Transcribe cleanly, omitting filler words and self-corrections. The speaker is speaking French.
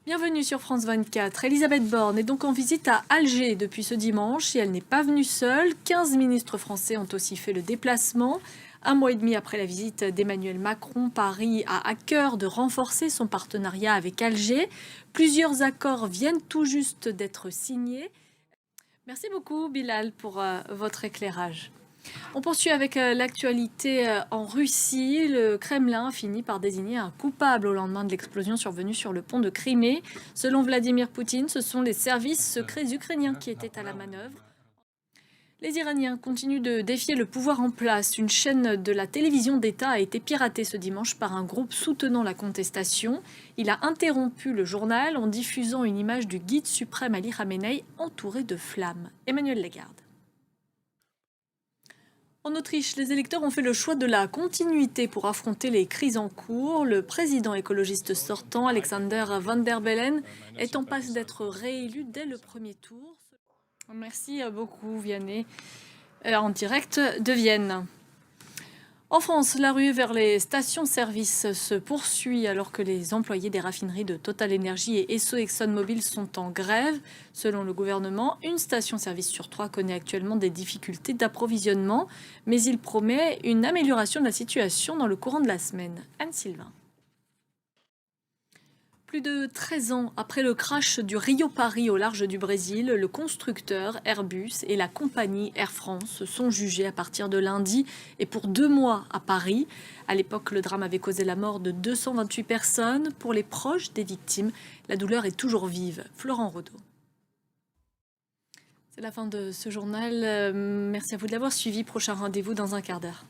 Bienvenue sur France 24. Elisabeth Borne est donc en visite à Alger depuis ce dimanche et elle n'est pas venue seule. 15 ministres français ont aussi fait le déplacement. Un mois et demi après la visite d'Emmanuel Macron, Paris a à cœur de renforcer son partenariat avec Alger. Plusieurs accords viennent tout juste d'être signés. Merci beaucoup Bilal pour votre éclairage. On poursuit avec l'actualité en Russie. Le Kremlin finit par désigner un coupable au lendemain de l'explosion survenue sur le pont de Crimée. Selon Vladimir Poutine, ce sont les services secrets ukrainiens qui étaient à la manœuvre. Les Iraniens continuent de défier le pouvoir en place. Une chaîne de la télévision d'État a été piratée ce dimanche par un groupe soutenant la contestation. Il a interrompu le journal en diffusant une image du guide suprême Ali Khamenei entouré de flammes. Emmanuel Lagarde. En Autriche, les électeurs ont fait le choix de la continuité pour affronter les crises en cours. Le président écologiste sortant, Alexander Van der Bellen, est en passe d'être réélu dès le premier tour. Merci beaucoup, Vianney, en direct de Vienne. En France, la ruée vers les stations-service se poursuit alors que les employés des raffineries de Total Energy et Esso ExxonMobil sont en grève. Selon le gouvernement, une station-service sur 3 connaît actuellement des difficultés d'approvisionnement, mais il promet une amélioration de la situation dans le courant de la semaine. Anne Sylvain. Plus de 13 ans après le crash du Rio-Paris au large du Brésil, le constructeur Airbus et la compagnie Air France sont jugés à partir de lundi et pour 2 mois à Paris. À l'époque, le drame avait causé la mort de 228 personnes. Pour les proches des victimes, la douleur est toujours vive. Florent Rodeau. C'est la fin de ce journal. Merci à vous de l'avoir suivi. Prochain rendez-vous dans un quart d'heure.